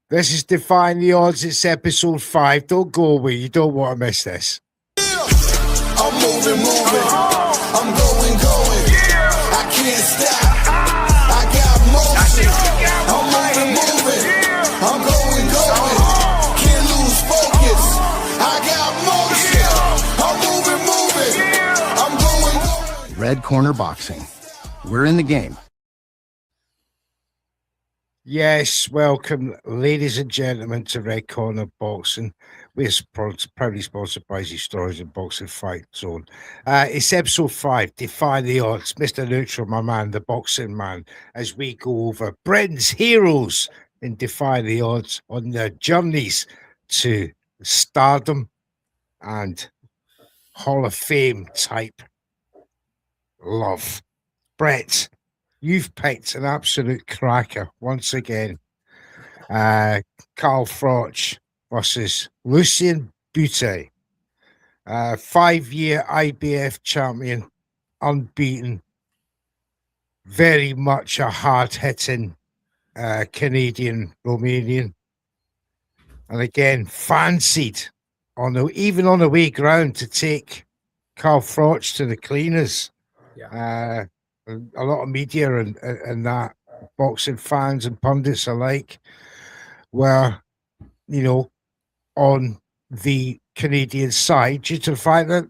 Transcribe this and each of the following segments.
This is Defying the Odds. It's episode 5. Don't go away. You don't want to miss this. I'm moving. I'm going. I can't stop. I got motion. I'm moving. I'm going. Can't lose focus. I got motion. I'm moving. I'm going. Red Corner Boxing. We're in the game. Yes, welcome, ladies and gentlemen, to Red Corner Boxing. We're proudly sponsored by Z Stories and Boxing Fight Zone. It's episode 5, Defy the Odds. Mr. Neutral, my man, the boxing man, as we go over Britain's heroes in Defy the Odds on their journeys to stardom and Hall of Fame type love. Brett, you've picked an absolute cracker once again. Carl Froch versus Lucian Bute. 5-year IBF champion, unbeaten. Very much a hard-hitting Canadian Romanian. And again, fancied even on away ground to take Carl Froch to the cleaners. Yeah. A lot of media and that boxing fans and pundits alike were, on the Canadian side due to the fact that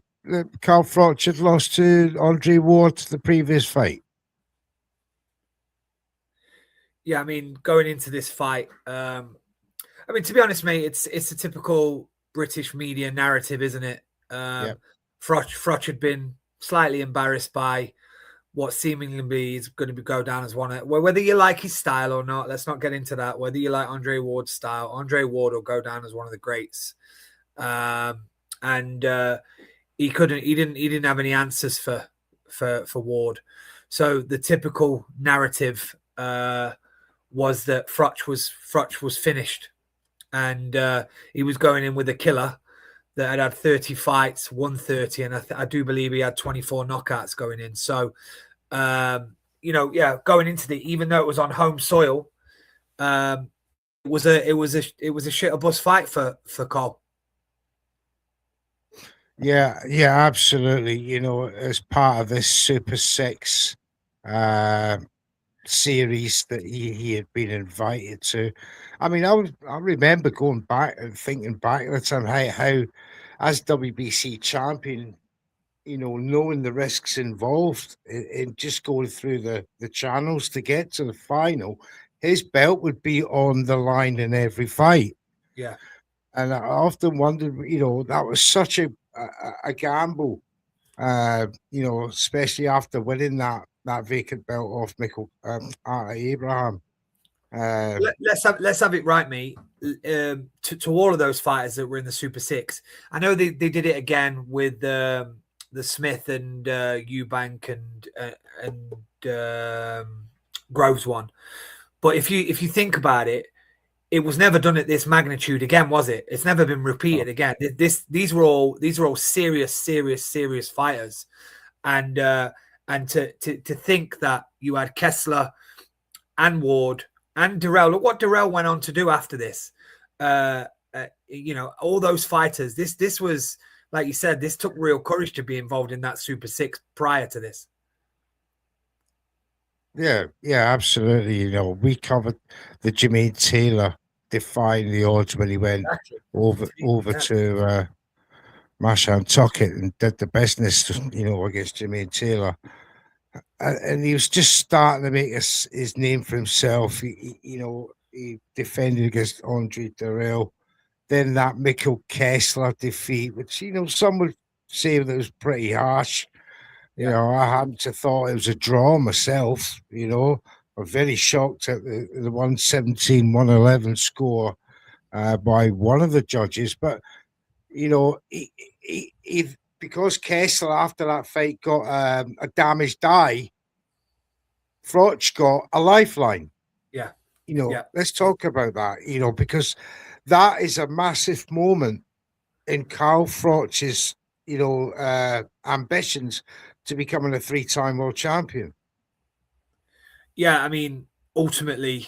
Carl Froch had lost to Andre Ward the previous fight. Yeah, I mean, going into this fight, to be honest, mate, it's a typical British media narrative, isn't it? Froch had been slightly embarrassed by what seemingly is going to go down as one of, well, whether you like his style or not, let's not get into that. Whether you like Andre Ward's style, Andre Ward will go down as one of the greats. He didn't have any answers for Ward. So the typical narrative was that Froch was finished, and he was going in with a killer that had 30 fights, won 30, and I do believe he had 24 knockouts going in. So, going into even though it was on home soil, it was a shit or bust fight for Carl. Yeah, absolutely. As part of this Super 6 series that he had been invited to. I mean, I remember going back and thinking back at the time how as WBC champion, knowing the risks involved in just going through the channels to get to the final, his belt would be on the line in every fight. Yeah. And I often wondered, that was such a gamble, especially after winning that vacant belt off Michael Abraham. Let's have it right, mate. To all of those fighters that were in the Super 6, I know they did it again with the Smith and Eubank and Groves one. But if you think about it, it was never done at this magnitude again, was it? It's never been repeated again. These were all serious fighters, and to think that you had Kessler and Ward and Durrell. Look what Durrell went on to do after this. All those fighters. This was, like you said, this took real courage to be involved in that Super 6 prior to this. Yeah, absolutely. We covered the Jermaine Taylor Defying the Odds when he went over to Mashan Tuckett and did the business, against Jermaine Taylor. And he was just starting to make his name for himself. He defended against Andre Durrell. Then that Mikkel Kessler defeat, which, some would say that was pretty harsh. I hadn't thought it was a draw myself, I'm very shocked at the 117-111 score by one of the judges. But, he because Kessler, after that fight, got a damaged eye, Froch got a lifeline. Yeah. Let's talk about that, because that is a massive moment in Carl Froch's, ambitions to becoming a 3-time world champion. Yeah, I mean, ultimately,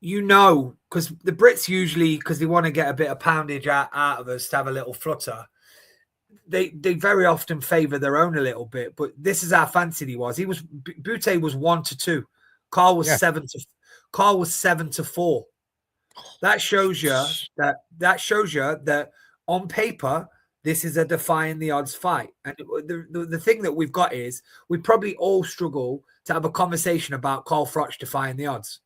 because the Brits usually, because they want to get a bit of poundage out of us to have a little flutter, they very often favour their own a little bit. But this is how fancied he was. Bute was 1-2. Carl was 7-4. That shows you that on paper this is a defying the odds fight. And the thing that we've got is we probably all struggle to have a conversation about Carl Froch defying the odds,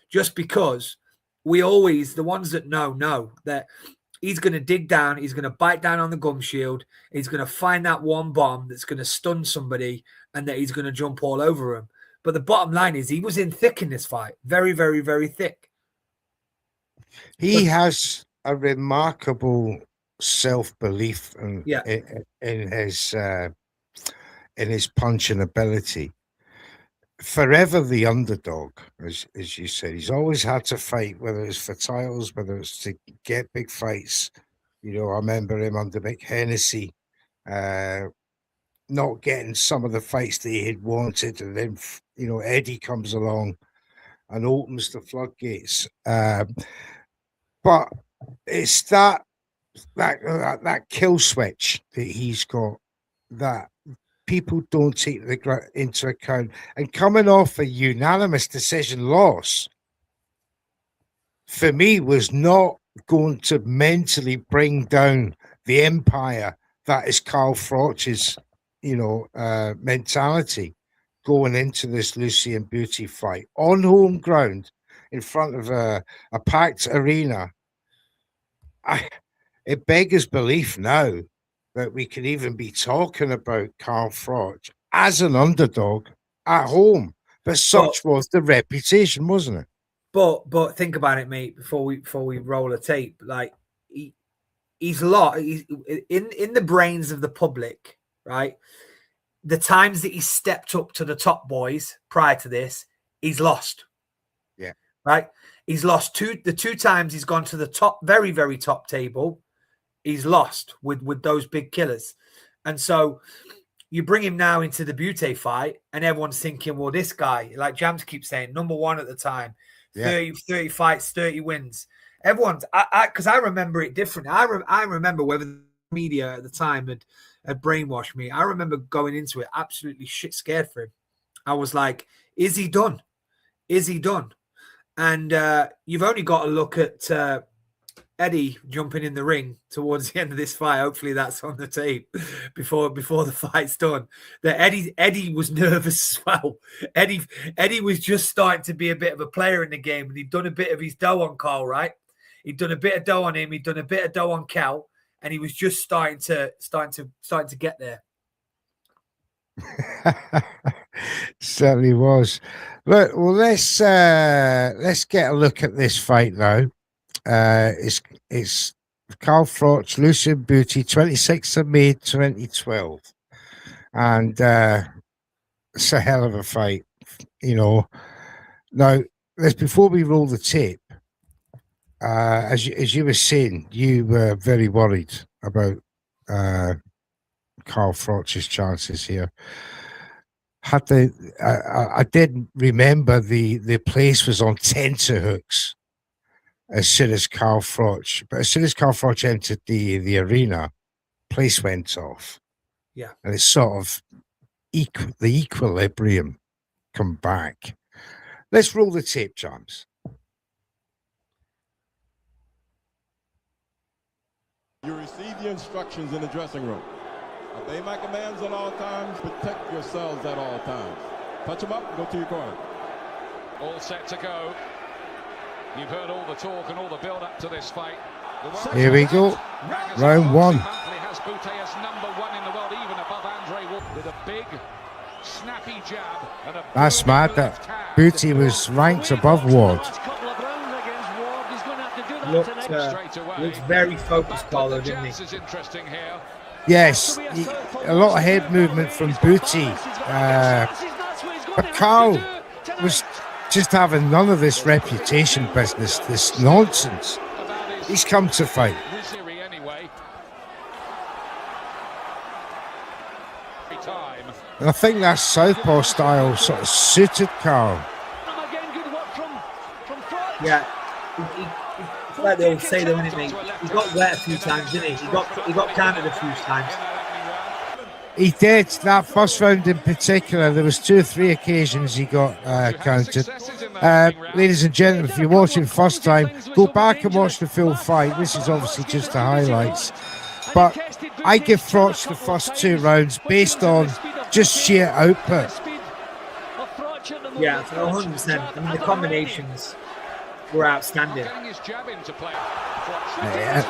just because we always, the ones that know that he's going to dig down, he's going to bite down on the gum shield, he's going to find that one bomb that's going to stun somebody, and that he's going to jump all over him. But the bottom line is he was in thick in this fight. Very, very, very thick. He has a remarkable self-belief in his punching ability. Forever the underdog, as you said. He's always had to fight, whether it's for titles, whether it's to get big fights. You know, I remember him under Mick Hennessy, not getting some of the fights that he had wanted, and then, you know, Eddie comes along and opens the floodgates. But it's that kill switch that he's got that people don't take into account. And coming off a unanimous decision loss, for me, was not going to mentally bring down the empire that is Carl Froch's, you know, mentality going into this Lucian Bute fight on home ground in front of a packed arena. It beggars belief now that we can even be talking about Carl Froch as an underdog at home. But such was the reputation, wasn't it? But think about it, mate. Before we roll a tape, like he's in the brains of the public, right? The times that he stepped up to the top boys prior to this, he's lost. Yeah, right. He's lost the two times he's gone to the top, very, very top table. He's lost with those big killers. And so you bring him now into the Bute fight, and everyone's thinking, well, this guy, like Jams keeps saying, number one at the time, 30 fights, 30 wins. Everyone's, because I remember it different. I remember whether the media at the time had brainwashed me. I remember going into it absolutely shit scared for him. I was like, is he done? Is he done? And you've only got to look at Eddie jumping in the ring towards the end of this fight. Hopefully that's on the tape before the fight's done. That Eddie was nervous as well. Eddie was just starting to be a bit of a player in the game, and he'd done a bit of his dough on Carl, right? He'd done a bit of dough on him. He'd done a bit of dough on Cal, and he was just starting to get there. Certainly was. Look, well, let's get a look at this fight now. It's Carl Froch, Lucian Bute, 26th of May 2012, and it's a hell of a fight, you know. Now, before we roll the tape, as you were saying, you were very worried about Carl Froch's chances here. I did remember the place was on tenterhooks as soon as Carl Froch, but as soon as Carl Froch entered the arena, place went off. Yeah, and it's sort of the equilibrium come back. Let's roll the tape, James. You receive the instructions in the dressing room. Obey my commands at all times. Protect yourselves at all times. Touch them up, go to your corner. All set to go. You've heard all the talk and all the build-up to this fight. Here we go. Round one. Has Bute as number one in the world, even above Andre Wolf, with a big, snappy jab. And a that's mad that Bute was ranked above Ward. Looks very focused, Carlo, didn't he? Yes, a lot of head movement from Bute, but Carl was just having none of this reputation business, this nonsense. He's come to fight. And I think that southpaw style sort of suited Carl. Yeah. It's like they always say, though, isn't it, mate? He got wet a few times, didn't he? He got counted a few times. He did. That first round in particular, there was 2 or 3 occasions he got counted. Ladies and gentlemen, if you're watching first time, go back and watch the full fight. This is obviously just the highlights. But I give Froch the first 2 rounds based on just sheer output. Yeah, 100%. I mean, the combinations were outstanding.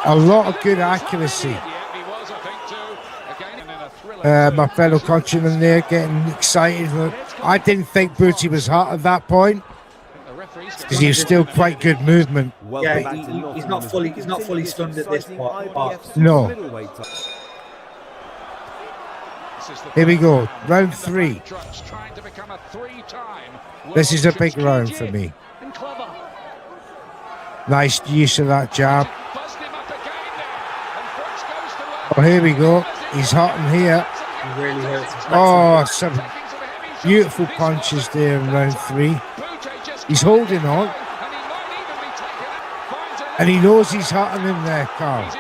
A lot of good accuracy. My fellow countryman there getting excited. I didn't think Bute was hurt at that point because he was still quite good movement. Yeah, he's not fully stunned at this part. No. Here we go, round 3. This is a big round for me. Nice use of that jab. Oh, here we go. He's hurting here. He really hurts. Oh, some beautiful punches there in round 3. He's holding on. And he knows he's hurting him there, Carl.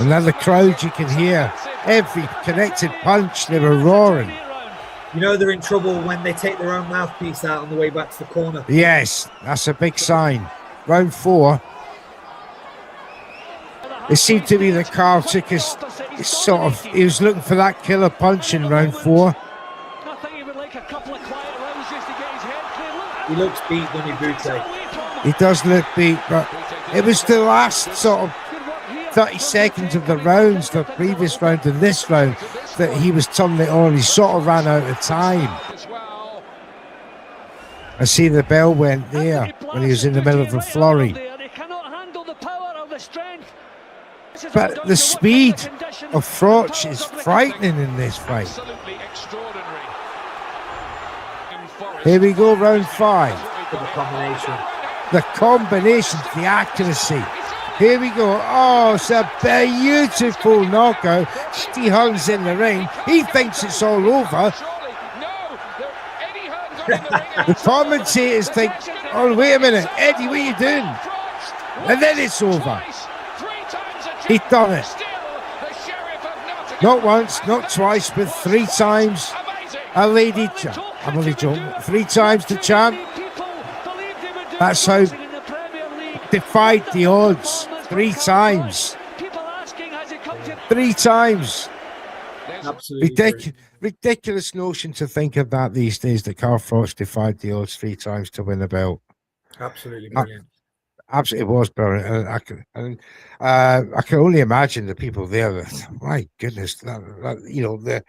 And then the crowd, you can hear every connected punch, they were roaring. You know they're in trouble when they take their own mouthpiece out on the way back to the corner. Yes, that's a big sign. Round 4. It seemed to me that Carl took his sort of, he was looking for that killer punch in round 4. He looks beat, doesn't he, Bute? He does look beat, but it was the last sort of 30 seconds of the rounds, the previous round and this round, that he was turning it on. He sort of ran out of time. I see the bell went there when he was in the middle of a flurry. But the speed of Froch is frightening in this fight. Here we go, round 5. The combinations, the accuracy. Here we go. Oh, it's a beautiful knockout. He hangs in the ring. He thinks it's all over. The commentators think, oh, wait a minute, Eddie, what are you doing? And then it's over. He'd done it. Not once, not twice, but 3 times. A lady champ. I'm only joking. 3 times the champ. That's how defied the odds. 3 times. 3 times. Absolutely. Ridiculous notion to think of that these days, that Carl Froch defied the odds 3 times to win the belt. Absolutely brilliant. Absolutely, it was brilliant. I can only imagine the people there. My goodness, you know, the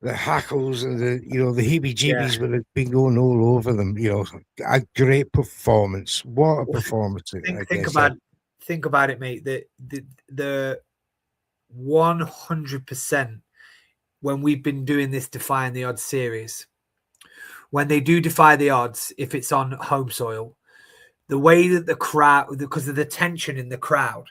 hackles and the heebie-jeebies would have been going all over them. You know, a great performance. What a performance! Think about it, mate. The 100% when we've been doing this Defying the Odds series, when they do defy the odds, if it's on home soil, the way that the crowd, because of the tension in the crowd,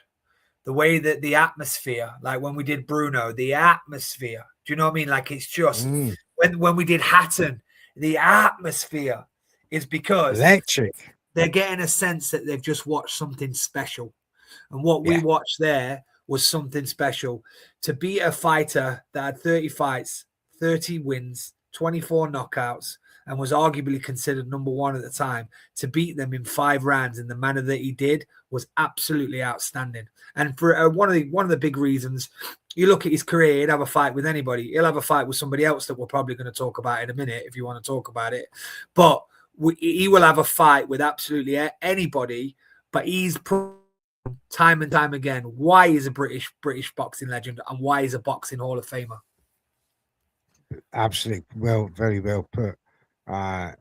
the way that the atmosphere, like when we did Bruno, the atmosphere, do you know what I mean? Like it's just when we did Hatton, the atmosphere is because electric. They're getting a sense that they've just watched something special. And what we watched there was something special. To beat a fighter that had 30 fights, 30 wins, 24 knockouts, and was arguably considered number 1 at the time, to beat them in 5 rounds in the manner that he did was absolutely outstanding. And for one of the big reasons, you look at his career, he'd have a fight with anybody. He'll have a fight with somebody else that we're probably going to talk about in a minute if you want to talk about it. But he will have a fight with absolutely anybody. But he's proven time and time again why he's a British boxing legend and why he's a boxing Hall of Famer. Absolutely, well, very well put. And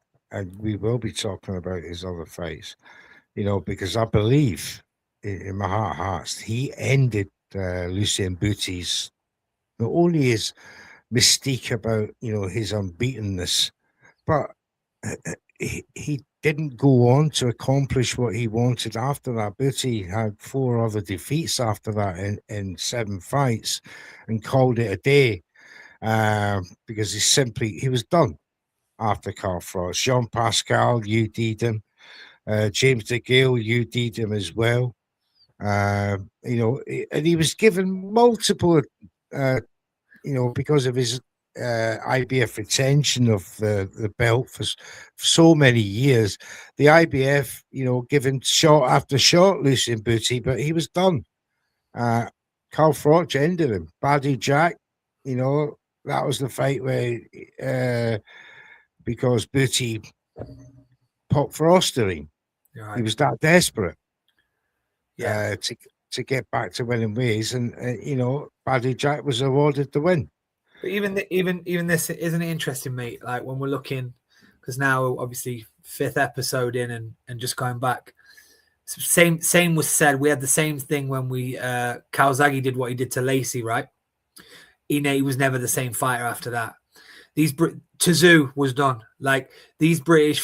we will be talking about his other fights, you know, because I believe in my heart of hearts he ended Lucian Bute's, not only his mystique about, you know, his unbeatenness, but he didn't go on to accomplish what he wanted after that. Bute had 4 other defeats after that in 7 fights and called it a day because he was done. after Carl Froch. Jean Pascal, UD'd him. James DeGale, UD'd him as well. And he was given multiple, because of his IBF retention of the belt for so many years. The IBF, given shot after shot, Lucian Bute, but he was done. Carl Froch ended him. Baddy Jack, that was the fight where, because Bute popped for Osterine. Right. He was that desperate to get back to winning ways, and Baddy Jack was awarded the win. But even this, isn't it interesting, mate? Like when we're looking, because now obviously 5th episode in, and just going back, same was said. We had the same thing when we Kawasaki did what he did to Lacey, right? He was never the same fighter after that. Tszyu was done. Like these British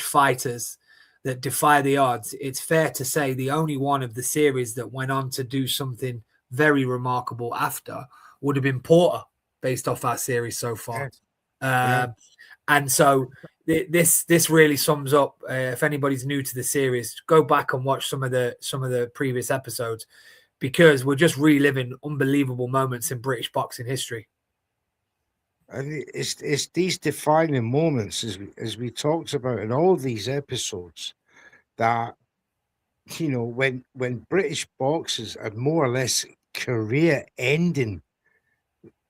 fighters that defy the odds. It's fair to say the only one of the series that went on to do something very remarkable after would have been Porter, based off our series so far. And so this really sums up. If anybody's new to the series, go back and watch some of the previous episodes, because we're just reliving unbelievable moments in British boxing history. And it's these defining moments, as we talked about in all these episodes, that when British boxers had more or less career-ending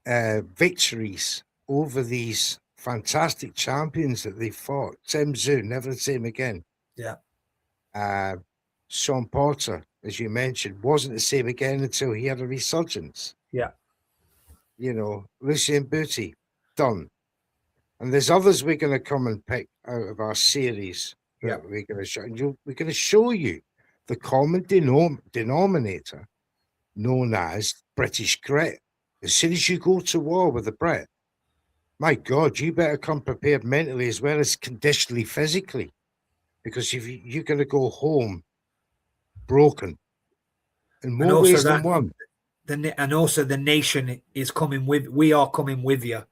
victories over these fantastic champions that they fought. Tim Tszyu, never the same again. Yeah. Sean Porter, as you mentioned, wasn't the same again until he had a resurgence. Yeah. Lucian Bute, done. And there's others we're going to come and pick out of our series that we're going to show. And we're going to show you the common denominator known as British grit. As soon as you go to war with a Brit, my God, you better come prepared mentally as well as conditionally, physically, because if you're going to go home broken in more ways than one. And also the nation is coming with. We are coming with you.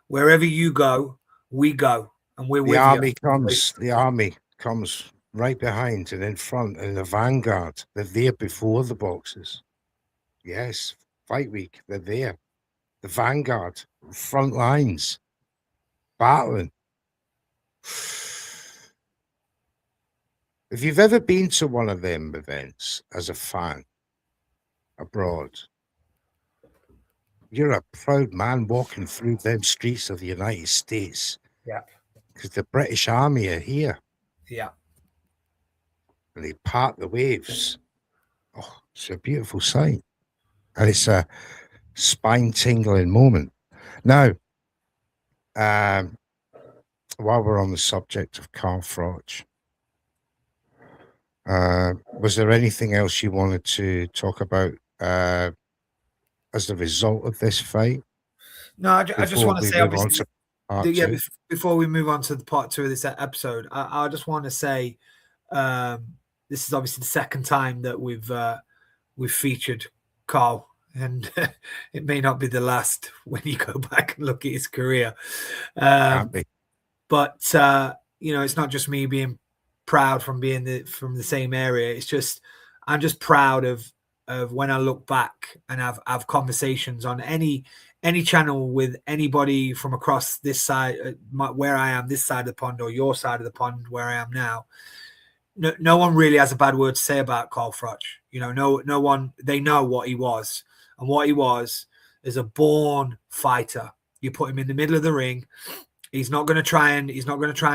Wherever you go, we go, and we're with you. The army comes right behind and in front, in the vanguard. They're there before the boxers. Yes, fight week, they're there. The vanguard, front lines, battling. If you've ever been to one of them events as a fan abroad, you're a proud man walking through them streets of the United States. Yeah. Because the British Army are here. Yeah. And they part the waves. Oh, it's a beautiful sight. And it's a spine-tingling moment. Now, while we're on the subject of Carl Froch, was there anything else you wanted to talk about as the result of this fight? No, I just want to say, obviously, before we move on to the part 2 of this episode, I just want to say this is obviously the second time that we've featured Carl, and it may not be the last when you go back and look at his career. But it's not just me being proud from being from the same area. It's just I'm just proud of when I look back and have conversations on any channel with anybody from across this side, where I am, this side of the pond, or your side of the pond where I am now. No one really has a bad word to say about Carl Froch. No one. They know what he was, and what he was is a born fighter. You put him in the middle of the ring. He's not going to try and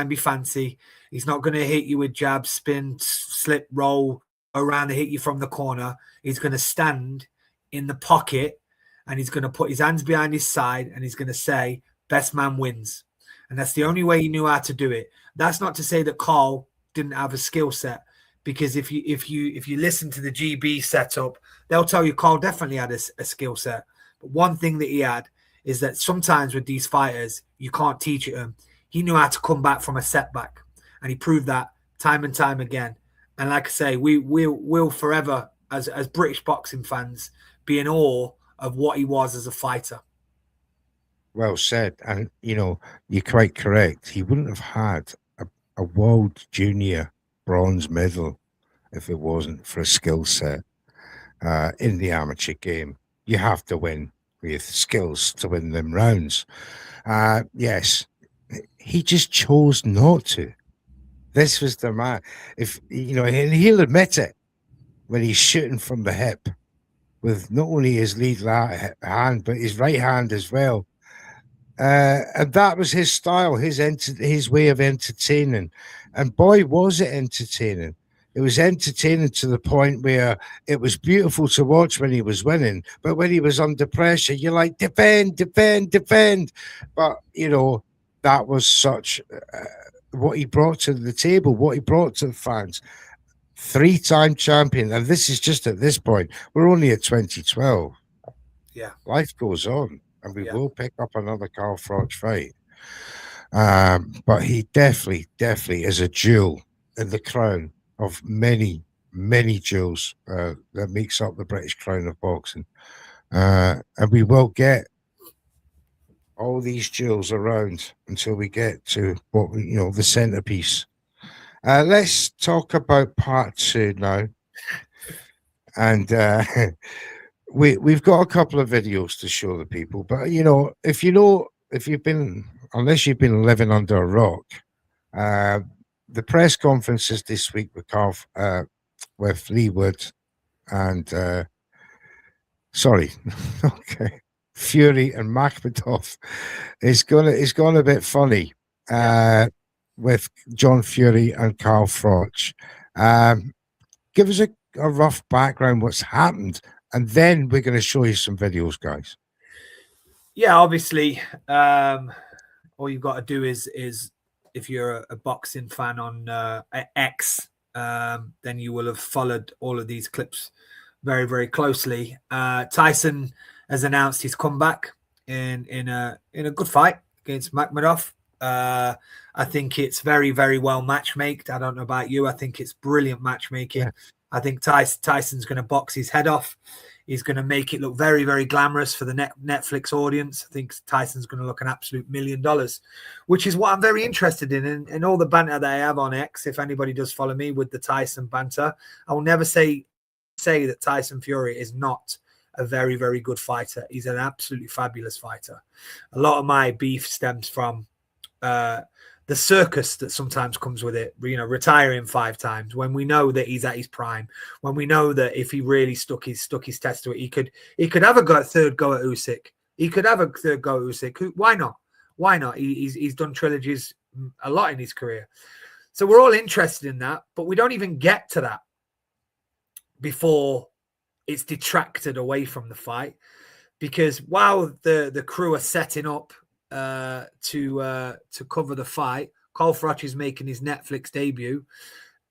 be fancy. He's not going to hit you with jab, spin, slip, roll around and hit you from the corner. He's going to stand in the pocket, and he's going to put his hands behind his side, and he's going to say, "Best man wins." And that's the only way he knew how to do it. That's not to say that Carl didn't have a skill set, because if you listen to the GB setup, they'll tell you Carl definitely had a skill set. But one thing that he had is that sometimes with these fighters, you can't teach it him. He knew how to come back from a setback, and he proved that time and time again. And like I say, we'll forever, as British boxing fans, be in awe of what he was as a fighter. Well said. And, you're quite correct. He wouldn't have had a world junior bronze medal if it wasn't for a skill set in the amateur game. You have to win with skills to win them rounds. Yes, he just chose not to. This was the man. And he'll admit it when he's shooting from the hip with not only his lead hand, but his right hand as well. And that was his style, his way of entertaining. And boy, was it entertaining. It was entertaining to the point where it was beautiful to watch when he was winning. But when he was under pressure, you're like, defend, defend, defend. But, that was such what he brought to the table, what he brought to the fans. 3-time champion. And this is just at this point. We're only at 2012. Yeah. Life goes on. And we will pick up another Carl Froch fight. But he definitely is a jewel in the crown of many, many jewels that makes up the British crown of boxing. And we will get all these jewels around until we get to the centerpiece. Let's talk about part 2 now. And we've got a couple of videos to show the people, but unless you've been living under a rock, the press conferences this week with Lee Wood and Fury and Makhmedov is gone a bit funny with John Fury and Carl Froch. Give us a rough background what's happened, and then we're going to show you some videos, guys. Yeah, obviously, all you've got to do is if you're a boxing fan on X, then you will have followed all of these clips very, very closely. Tyson has announced his comeback in a good fight against Makhmedov. I think it's very, very well matchmaked. I don't know about you. I think it's brilliant matchmaking. Yeah. I think Tyson's going to box his head off. He's going to make it look very, very glamorous for the Netflix audience. I think Tyson's going to look an absolute $1 million, which is what I'm very interested in. And all the banter that I have on X, if anybody does follow me with the Tyson banter, I will never say that Tyson Fury is not a very, very good fighter. He's an absolutely fabulous fighter. A lot of my beef stems from the circus that sometimes comes with it, retiring 5 times when we know that he's at his prime, when we know that if he really stuck his test to it, he could have a third go at Usyk. He could have a third go at Usyk. Why not? Why not? He's done trilogies a lot in his career. So we're all interested in that, but we don't even get to that before it's detracted away from the fight, because while the crew are setting up to cover the fight, Carl Froch is making his Netflix debut,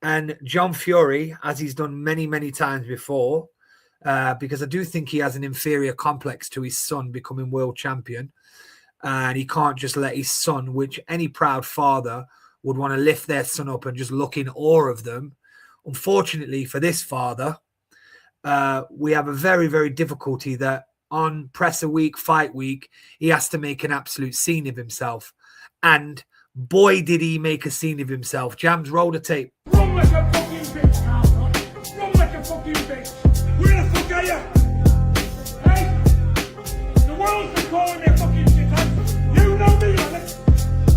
and John Fury, as he's done many, many times before, because I do think he has an inferior complex to his son becoming world champion, and he can't just let his son, which any proud father would want to lift their son up and just look in awe of them. Unfortunately for this father, we have a very, very difficulty that on presser week, fight week, he has to make an absolute scene of himself. And boy, did he make a scene of himself. Jams, roll the tape. Run like a fucking bitch, Carl. Run like a fucking bitch. Where the fuck are you? Hey? The world's been calling me a fucking shithead. You know me, Alex.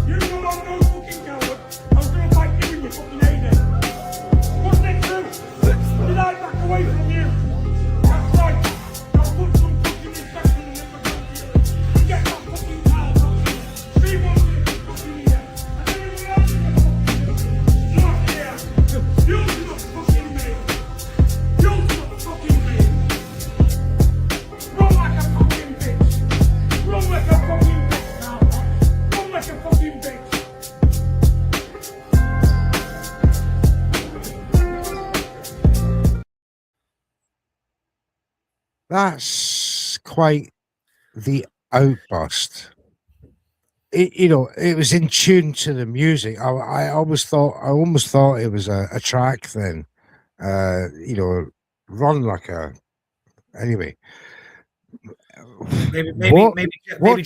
You know I'm no fucking coward. I was gonna fight you in your fucking heyday. Wasn't it true? Did I back away from you? That's right. I'll put some fucking respect in the name of God. Get that fucking Carl fucking. See what you fucking here. And everyone else is not here. You're not fucking me. You're not fucking me. Run like a fucking bitch. Run like a fucking bitch, Carl. Run like a fucking bitch. That's quite the outburst. It was in tune to the music. I almost thought it was a track then. Run like a. Anyway, Maybe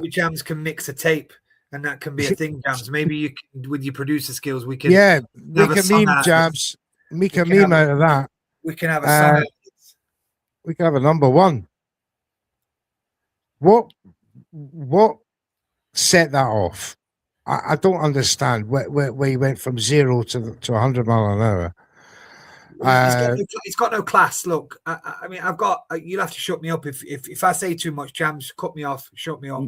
Jams can mix a tape, and that can be a thing. Jams, maybe you can, with your producer skills, we can. Yeah, make a meme, Jams. Make a meme out of that. We can have a song. We can have a number one. What set that off? I don't understand where he went from 0 to 100 mile an hour. It's got no class. Look, I mean, I've got. You'll have to shut me up if I say too much. Jams, cut me off. Shut me up.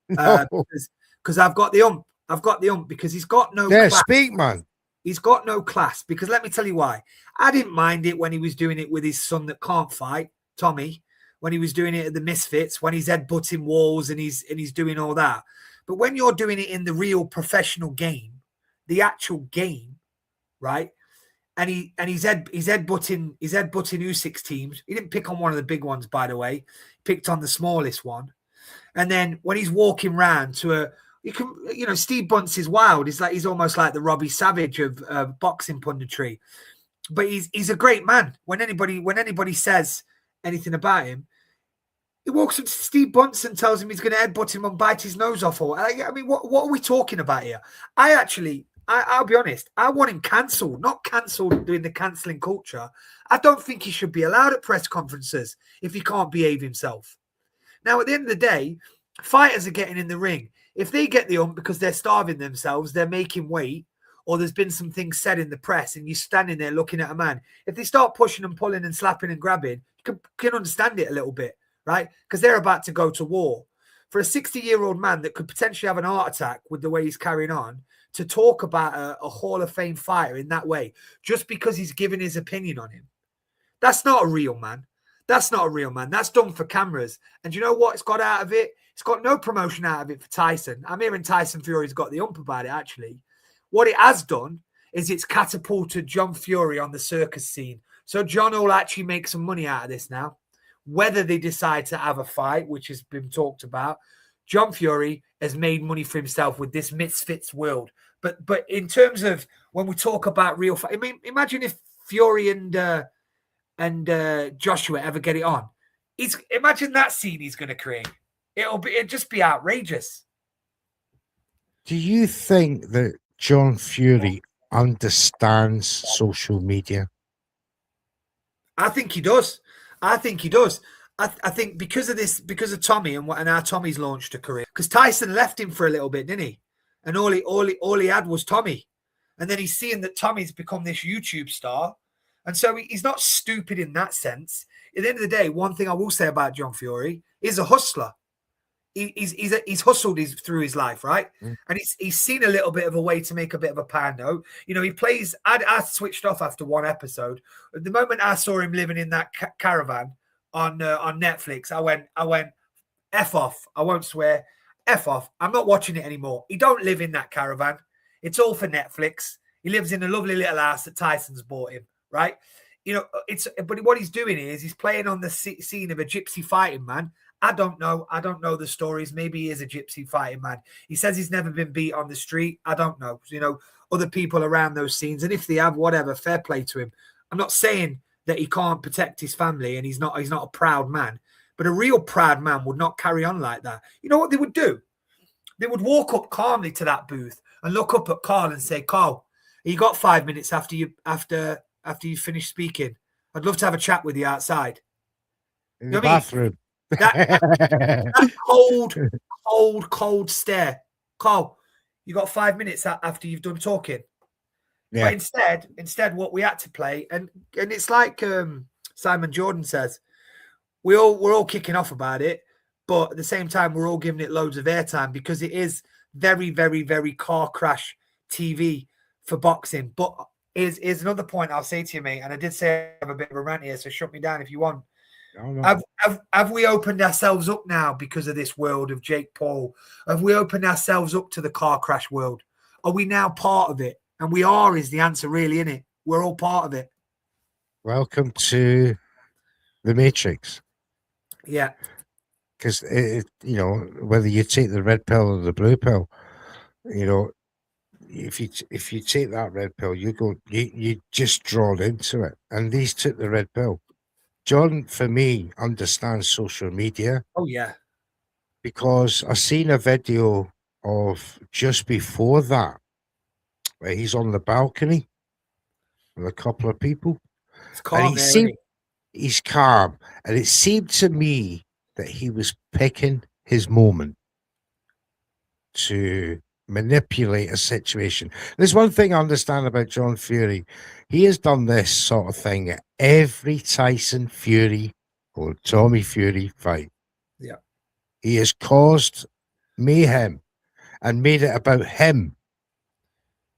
Because I've got the ump. I've got the ump because he's got no. Yeah, class. speak, man. He's got no class. Because let me tell you why. I didn't mind it when he was doing it with his son that can't fight, Tommy. When he was doing it at the Misfits, when he's headbutting walls and he's doing all that. But when you're doing it in the real professional game, the actual game, right? And he's headbutting U6 teams. He didn't pick on one of the big ones, by the way. He picked on the smallest one. And then when he's walking round to Steve Bunce is wild. He's almost like the Robbie Savage of boxing punditry. But he's a great man. When anybody says anything about him, he walks up to Steve Bunce and tells him he's going to headbutt him and bite his nose off. I mean, what are we talking about here? I'll be honest. I want him cancelled, not cancelled doing the cancelling culture. I don't think he should be allowed at press conferences if he can't behave himself. Now, at the end of the day, fighters are getting in the ring. If they get the ump because they're starving themselves, they're making weight, or there's been some things said in the press and you're standing there looking at a man, if they start pushing and pulling and slapping and grabbing, you can understand it a little bit, right? Because they're about to go to war. For a 60-year-old man that could potentially have an heart attack with the way he's carrying on, to talk about a Hall of Fame fighter in that way, just because he's giving his opinion on him, that's not a real man. That's not a real man. That's done for cameras. And you know what it's got out of it? It's got no promotion out of it for Tyson. I'm hearing Tyson Fury's got the ump about it, actually. What it has done is it's catapulted John Fury on the circus scene. So John will actually make some money out of this now. Whether they decide to have a fight, which has been talked about, John Fury has made money for himself with this misfits world. But in terms of when we talk about real fight, I mean, imagine if Fury and Joshua ever get it on. Imagine that scene he's going to create. It'll just be outrageous. Do you think that John Fury understands social media? I think he does. I think because of Tommy and how Tommy's launched a career. Because Tyson left him for a little bit, didn't he? And all he had was Tommy. And then he's seeing that Tommy's become this YouTube star. And so he's not stupid in that sense. At the end of the day, one thing I will say about John Fury is a hustler. He's hustled through his life, right? And he's seen a little bit of a way to make a bit of a pound note. You know, he plays. I switched off after one episode. The moment I saw him living in that caravan on Netflix, I went, F off. I won't swear. F off. I'm not watching it anymore. He don't live in that caravan. It's all for Netflix. He lives in a lovely little house that Tyson's bought him, right? You know, but what he's doing is he's playing on the scene of a gypsy fighting man. I don't know the stories. Maybe he is a gypsy fighting man. He says he's never been beat on the street. I don't know. You know, other people around those scenes. And if they have, whatever, fair play to him. I'm not saying that he can't protect his family and he's not a proud man. But a real proud man would not carry on like that. You know what they would do? They would walk up calmly to that booth and look up at Carl and say, Carl, you got 5 minutes after you finish speaking. I'd love to have a chat with you outside. In the bathroom. That cold stare. Carl, you got 5 minutes after you've done talking. Yeah. But instead, what we had to play, and it's like Simon Jordan says, we're all kicking off about it, but at the same time, we're all giving it loads of airtime because it is very, very, very car crash TV for boxing. But here's another point I'll say to you, mate, and I did say I have a bit of a rant here, so shut me down if you want. Have we opened ourselves up now because of this world of Jake Paul? Have we opened ourselves up to the car crash world? Are we now part of it? And we are is the answer, really, isn't it? We're all part of it. Welcome to the Matrix. Yeah. Because, you know, whether you take the red pill or the blue pill, you know, if you take that red pill, you just drawn into it. And these took the red pill. John, for me, understands social media Oh yeah. because I seen a video of just before that where he's on the balcony with a couple of people, It's and calm there, isn't it? he's calm, and it seemed to me that he was picking his moment to manipulate a situation. There's one thing I understand about John Fury. He has done this sort of thing at every Tyson Fury or Tommy Fury fight. Yeah. He has caused mayhem and made it about him.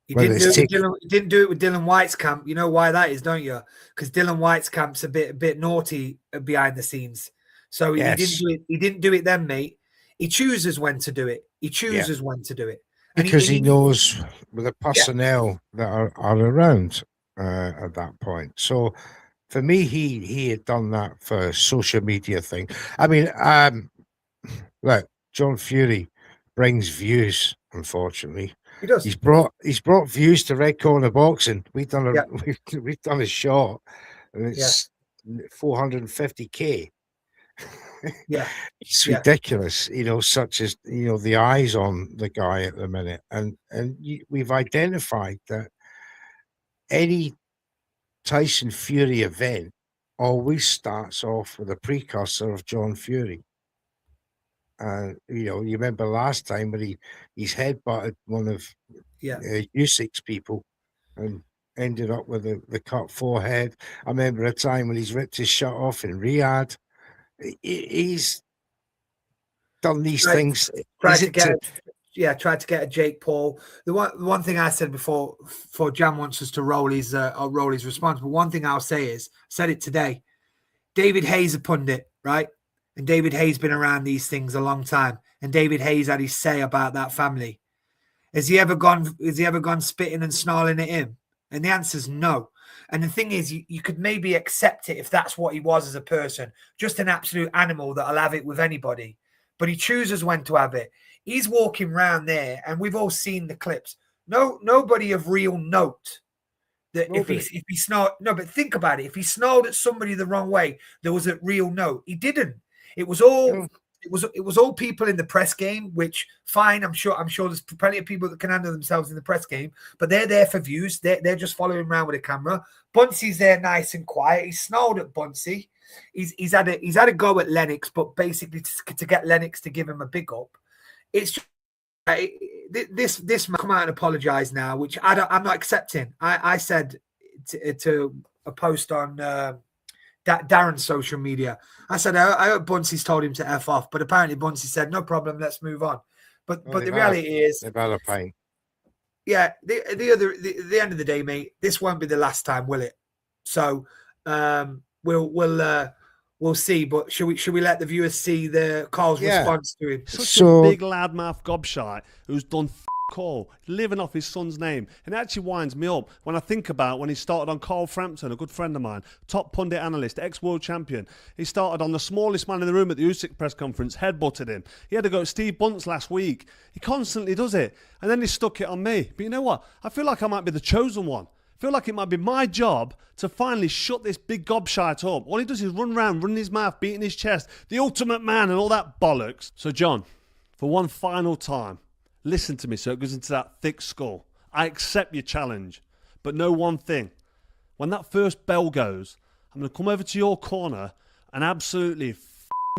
He Whether didn't do, it's it with Dylan, he didn't do it with Dylan White's camp. You know why that is, don't you? Because Dylan White's camp's a bit naughty behind the scenes. So Yes. he didn't do it then, mate. He chooses when to do it. He chooses when to do it. And because he knows with the personnel that are around at that point. So for me, he had done that for a social media thing. I mean, look, John Fury brings views, unfortunately. He does. He's brought views to Red Corner Boxing. We've done we've done a shot, and it's 450K. Yeah, it's ridiculous, you know, such as, you know, the eyes on the guy at the minute, and we've identified that any Tyson Fury event always starts off with a precursor of John Fury. And you know, you remember last time when he's headbutted one of Usyk's people and ended up with the cut forehead. I remember a time when he's ripped his shirt off in Riyadh. He's done these things. Tried to get a Jake Paul. The one thing I said before Jan wants us to roll his response. But one thing I'll say is, I said it today. David Hayes a pundit, right? And David Hayes been around these things a long time. And David Hayes had his say about that family. Has he ever gone spitting and snarling at him? And the answer is no. And the thing is, you could maybe accept it if that's what he was as a person, just an absolute animal that'll have it with anybody. But he chooses when to have it. He's walking around there, and we've all seen the clips. Nobody of real note that if he snarled. No, but think about it. If he snarled at somebody the wrong way, there was a real note. He didn't. It was all. It was all people in the press game, which fine. I'm sure there's plenty of people that can handle themselves in the press game, but they're there for views. They're just following around with a camera. Buncey's there, nice and quiet. He snarled at Buncey. He's had a go at Lennox, but basically to get Lennox to give him a big up. It's just, this man come out and apologize now, which I'm not accepting. I said to a post on Darren's social media. I said, I hope Buncey's told him to F off, but apparently Buncey said, no problem, let's move on. But the reality is, they've had a pain. Yeah, the end of the day, mate, this won't be the last time, will it? So we'll see. But should we let the viewers see Carl's response to him? Such a big loudmouth gobshite who's done all, living off his son's name. And it actually winds me up when I think about when he started on Carl Frampton, a good friend of mine, top pundit analyst, ex-world champion. He started on the smallest man in the room at the Usyk press conference, headbutted him. He had to go to Steve Bunce last week. He constantly does it. And then he stuck it on me. But you know what? I feel like I might be the chosen one. I feel like it might be my job to finally shut this big gobshite up. All he does is run around, running his mouth, beating his chest, the ultimate man and all that bollocks. So John, for one final time, listen to me so it goes into that thick skull. I accept your challenge, but know one thing. When that first bell goes, I'm going to come over to your corner and absolutely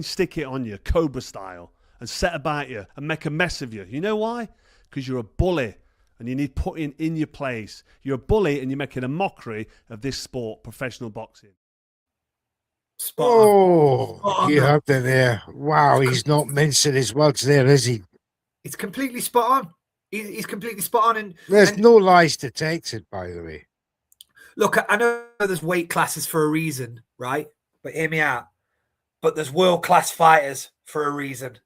stick it on you, cobra style, and set about you and make a mess of you. You know why? Because you're a bully and you need putting in your place. You're a bully and you're making a mockery of this sport, professional boxing. You have that there. Wow, he's not mincing his words there, is he? It's completely spot on. He's completely spot on. And there's no lies detected, by the way. Look, I know there's weight classes for a reason, right? But hear me out. But there's world-class fighters for a reason,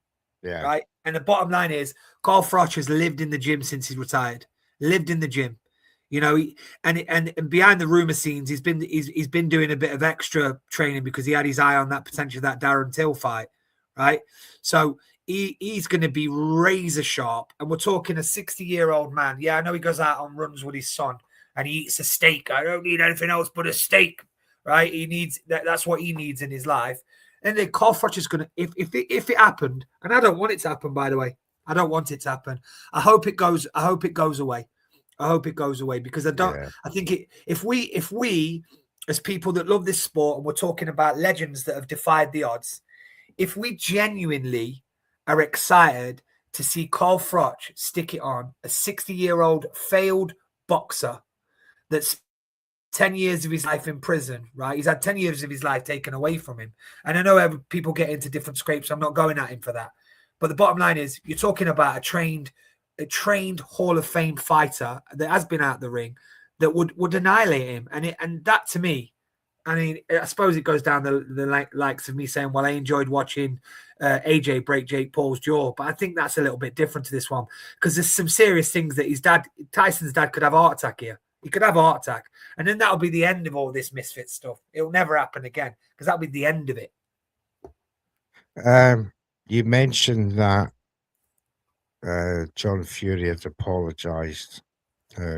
right? And the bottom line is, Carl Froch has lived in the gym since he's retired. Lived in the gym, you know. And behind the rumor scenes, he's been doing a bit of extra training because he had his eye on that potential that Darren Till fight, right? So he's going to be razor sharp. And we're talking a 60-year-old man. Yeah, I know he goes out on runs with his son and he eats a steak. I don't need anything else but a steak. right? He needs that's what he needs in his life. And then Carl Froch is gonna, if it happened, and I don't want it to happen, by the way. I don't want it to happen. I hope it goes away. I hope it goes away because I think if we as people that love this sport, and we're talking about legends that have defied the odds, if we genuinely are excited to see Carl Froch stick it on, a 60-year-old failed boxer that's 10 years of his life in prison, right? He's had 10 years of his life taken away from him. And I know people get into different scrapes. I'm not going at him for that. But the bottom line is you're talking about a trained Hall of Fame fighter that has been out the ring that would annihilate him. And that to me, I mean, I suppose it goes down the likes of me saying, well, I enjoyed watching AJ break Jake Paul's jaw, but I think that's a little bit different to this one because there's some serious things that Tyson's dad could have a heart attack here. He could have a heart attack. And then that'll be the end of all this misfit stuff. It'll never happen again because that'll be the end of it. You mentioned that John Fury had apologized.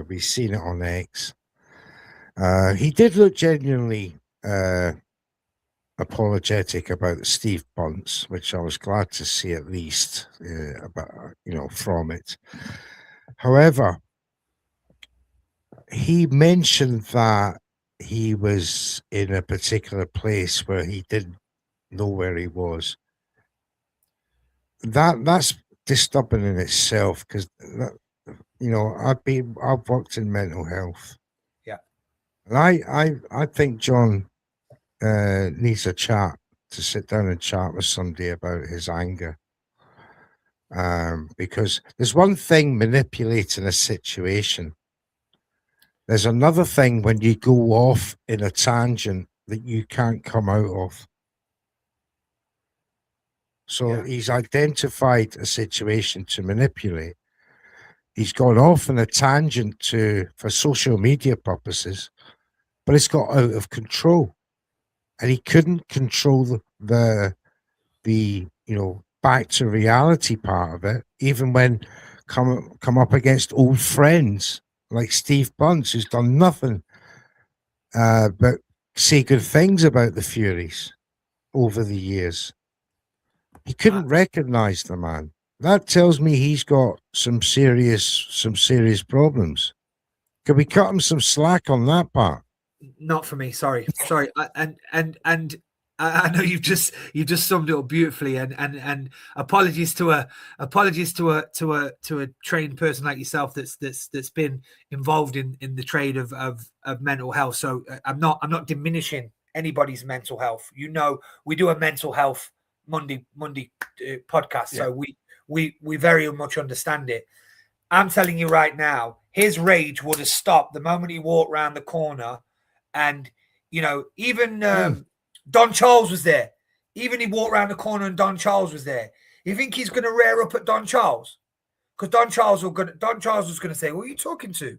We've seen it on X. He did look genuinely apologetic about Steve Bunce, which I was glad to see at least from it. However, he mentioned that he was in a particular place where he didn't know where he was. That's disturbing in itself because I've worked in mental health. Yeah, and I think John needs a chat, to sit down and chat with somebody about his anger. Because there's one thing manipulating a situation. There's another thing when you go off in a tangent that you can't come out of. So he's identified a situation to manipulate. He's gone off in a tangent for social media purposes, but it's got out of control. And he couldn't control the back to reality part of it, even when come up against old friends like Steve Bunce, who's done nothing but say good things about the Furies over the years. He couldn't recognize the man. That tells me he's got some serious problems. Can we cut him some slack on that part? Not for me. Sorry. And I know you've just summed it up beautifully. And apologies to a trained person like yourself that's been involved in the trade of mental health. So I'm not diminishing anybody's mental health. We do a mental health Monday podcast, so we very much understand it. I'm telling you right now, his rage would have stopped the moment he walked around the corner, and even Don Charles was there. Even he walked around the corner and Don Charles was there. You think he's going to rear up at Don Charles? Because Don Charles was going to say, "Who are you talking to?"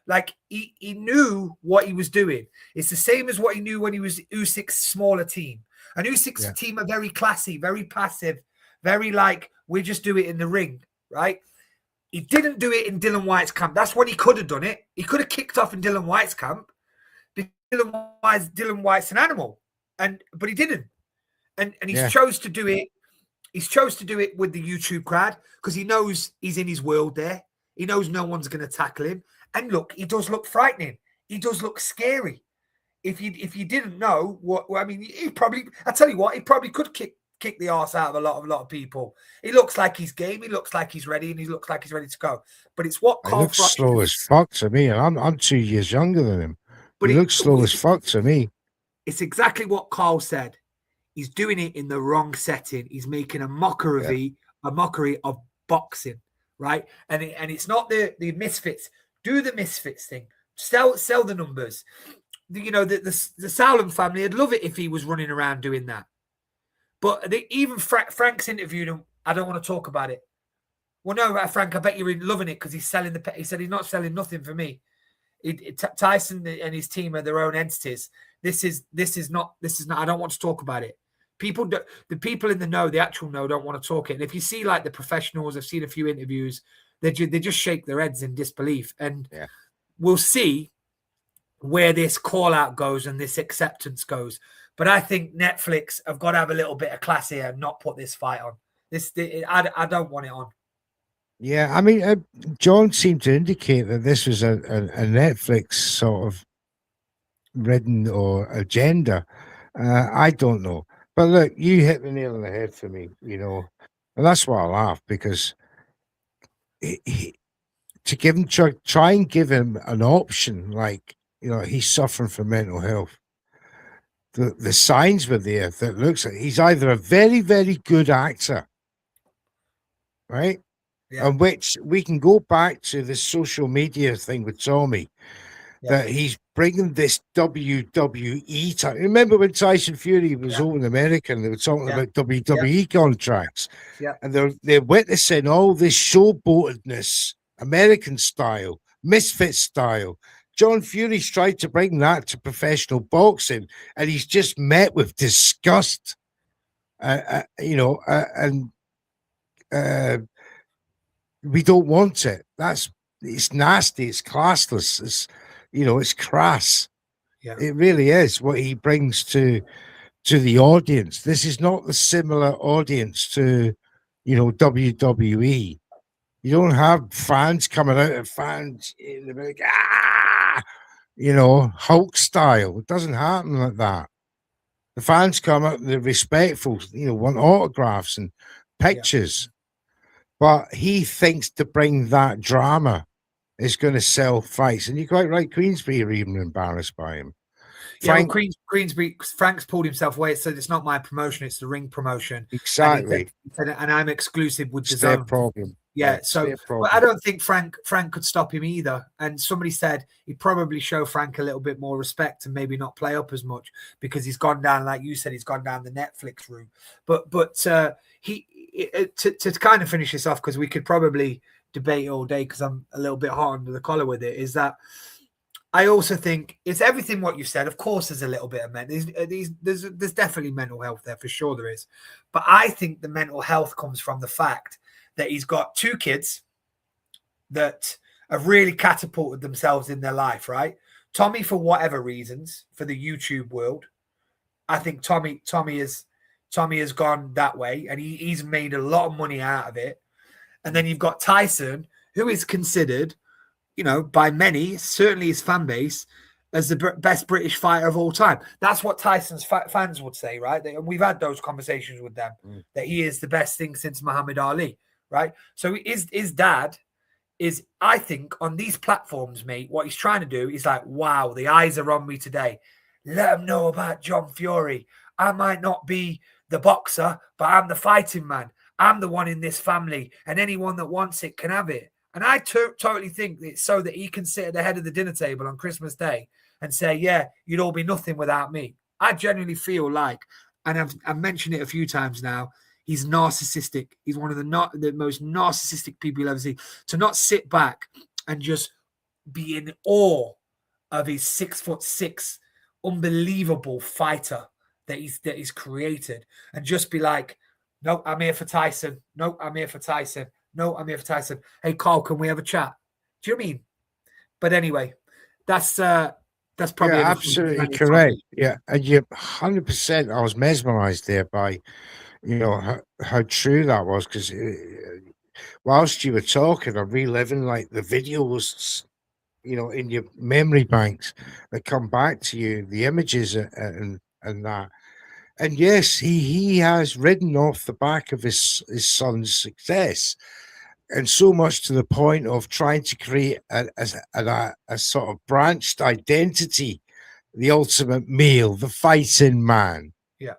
Like he knew what he was doing. It's the same as what he knew when he was Usyk's smaller team. And Usyk's team are very classy, very passive, very like, we just do it in the ring, right? He didn't do it in Dylan White's camp. That's when he could have done it. He could have kicked off in Dylan White's camp. Dylan White's an animal, but he didn't. And he's chose to do it. He's chose to do it with the YouTube crowd because he knows he's in his world there. He knows no one's going to tackle him. And look, he does look frightening. He does look scary. If you didn't know he probably could kick the arse out of a lot of people. He looks like he's game. He looks like he's ready, and he looks like he's ready to go. But it's what Carl looks slow as fuck to me, and I'm 2 years younger than him. But he looks slow as fuck to me. It's exactly what Carl said. He's doing it in the wrong setting. He's making a mockery of boxing, right? And it's not the misfits. Do the misfits thing. Sell the numbers. The Sauerland family would love it if he was running around doing that. But even Frank's interviewed him. I don't want to talk about it. Well, no, Frank, I bet you're loving it because he's selling he said he's not selling nothing for me. Tyson and his team are their own entities. This is not. I don't want to talk about it. The people in the know, the actual know, don't want to talk it. And if you see like the professionals, I've seen a few interviews. They just shake their heads in disbelief. And we'll see where this call out goes and this acceptance goes. But I think Netflix have got to have a little bit of class here and not put this fight on. I don't want it on. Yeah, I mean, John seemed to indicate that this was a Netflix sort of ridden or agenda. I don't know. But look, you hit the nail on the head for me, you know. And that's why I laugh, because to give him, try and give him an option, like, you know, he's suffering from mental health. The signs were there that looks like he's either a very, very good actor, right? Yeah. And which we can go back to the social media thing with Tommy, that he's bringing this WWE type. Remember when Tyson Fury was over in America and they were talking about WWE contracts? Yeah. And they're witnessing all this showboatedness, American style, misfit style. John Fury's tried to bring that to professional boxing, and he's just met with disgust. You know, and we don't want it. It's nasty. It's classless. It's, you know, it's crass. Yeah. It really is what he brings to the audience. This is not the similar audience to, you know, WWE. You don't have fans coming out of fans in the like, you know, Hulk style. It doesn't happen like that. The fans come out, they're respectful, you know, want autographs and pictures. But he thinks to bring that drama is going to sell fights. And you're quite right, Queensbury are even embarrassed by him. Frank, Queensbury, Frank's pulled himself away. Said it's not my promotion, it's the ring promotion. Exactly. And I'm exclusive with It's their DAZN. problem. Yeah, so but I don't think Frank could stop him either. And somebody said he'd probably show Frank a little bit more respect and maybe not play up as much because he's gone down, like you said, he's gone down the Netflix route. But to kind of finish this off, because we could probably debate all day because I'm a little bit hot under the collar with it, is that I also think it's everything what you said. Of course, there's a little bit of there's definitely mental health there, for sure there is. But I think the mental health comes from the fact that he's got two kids that have really catapulted themselves in their life, right? Tommy, for whatever reasons, for the YouTube world, I think Tommy has gone that way, and he's made a lot of money out of it. And then you've got Tyson, who is considered, you know, by many, certainly his fan base, as the best British fighter of all time. That's what Tyson's fans would say, right? And we've had those conversations with them, that he is the best thing since Muhammad Ali, right? So his dad is, I think, on these platforms, mate, what he's trying to do is like, wow, the eyes are on me today. Let them know about John Fury. I might not be the boxer, but I'm the fighting man. I'm the one in this family, and anyone that wants it can have it. And I totally think it's so that he can sit at the head of the dinner table on Christmas Day and say, yeah, you'd all be nothing without me. I genuinely feel like, and I've mentioned it a few times now, he's narcissistic. He's one of the most narcissistic people you'll ever see. To not sit back and just be in awe of his 6'6" unbelievable fighter that he's created, and just be like, no, I'm here for Tyson. No, I'm here for Tyson. No, I'm here for Tyson. Hey, Carl, can we have a chat? Do you know what I mean? But anyway, that's probably absolutely correct. Yeah, and you 100%. I was mesmerized there by, you know, how true that was, because whilst you were talking, I'm reliving like the videos, you know, in your memory banks that come back to you, the images and that. And yes, he has ridden off the back of his son's success, and so much to the point of trying to create a sort of branched identity, the ultimate male, the fighting man. Yeah,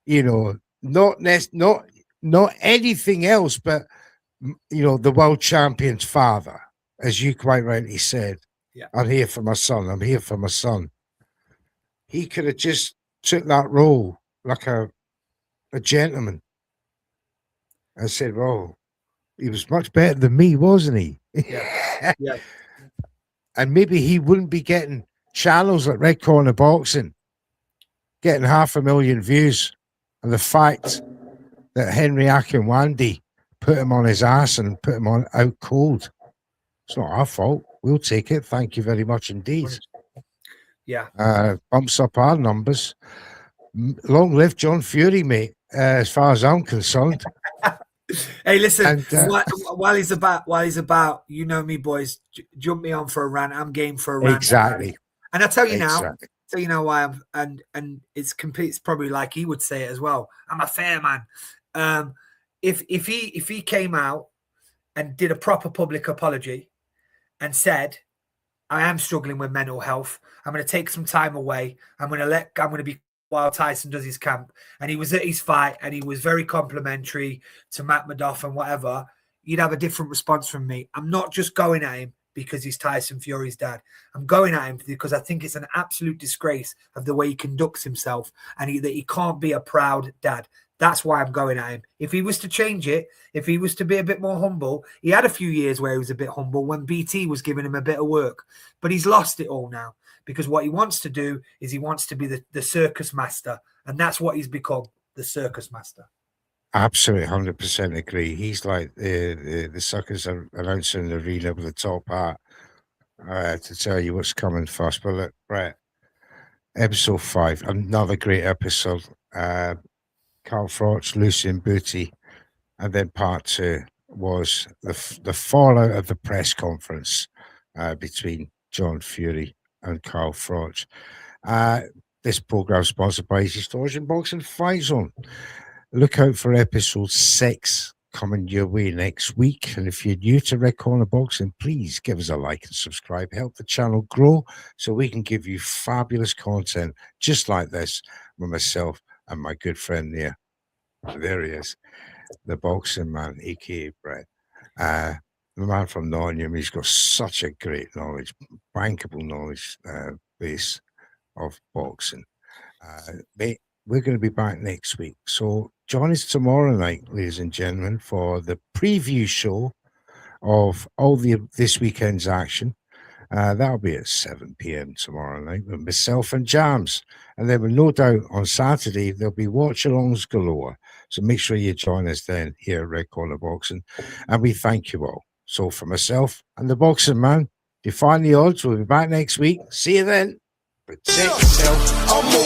you know, not anything else, but you know, the world champion's father, as you quite rightly said. Yeah, I'm here for my son. I'm here for my son. He could have just took that role like a gentleman. I said, well, he was much better than me, wasn't he? Yeah. Yeah. And maybe he wouldn't be getting channels like Red Corner Boxing, getting 500,000 views. And the fact that Henry Akinwande put him on his ass and put him on out cold. It's not our fault. We'll take it. Thank you very much indeed. Yeah. Bumps up our numbers. Long live John Fury, mate. As far as I'm concerned. Hey, listen. And, while he's about, you know me, boys. Jump me on for a rant. I'm game for a rant. Exactly. And I tell you now. Exactly. So you know why and it's complete. It's probably like he would say it as well. I'm a fair man. If he came out and did a proper public apology and said, I am struggling with mental health. I'm going to take some time away. I'm going to be while Tyson does his camp. And he was at his fight and he was very complimentary to Matt Madoff and whatever. You'd have a different response from me. I'm not just going at him because he's Tyson Fury's dad. I'm going at him because I think it's an absolute disgrace of the way he conducts himself and that he can't be a proud dad. That's why I'm going at him. If he was to change it, if he was to be a bit more humble, he had a few years where he was a bit humble when BT was giving him a bit of work, but he's lost it all now because what he wants to do is he wants to be the circus master, and that's what he's become, the circus master. Absolutely, 100% agree. He's like the circus announcer in the arena with the top hat to tell you what's coming first. But look, Brett, episode 5, another great episode. Carl Froch, Lucian Bute, and then part 2 was the fallout of the press conference between John Fury and Carl Froch. This program is sponsored by Easy Storage and Boxing Fight Zone. Look out for episode 6 coming your way next week. And if you're new to Red Corner Boxing, please give us a like and subscribe. Help the channel grow so we can give you fabulous content just like this with myself and my good friend there. There he is, the boxing man, aka Brett. The man from Nottingham. He's got such a great knowledge, bankable knowledge base of boxing. Mate, we're going to be back next week. So join us tomorrow night, ladies and gentlemen, for the preview show of all this weekend's action. That'll be at 7 p.m. tomorrow night with myself and Jams. And then, with no doubt, on Saturday, there'll be watch-alongs galore. So make sure you join us then here at Red Corner Boxing. And we thank you all. So for myself and the boxing man, Defying the Odds, we'll be back next week. See you then. Protect yourself.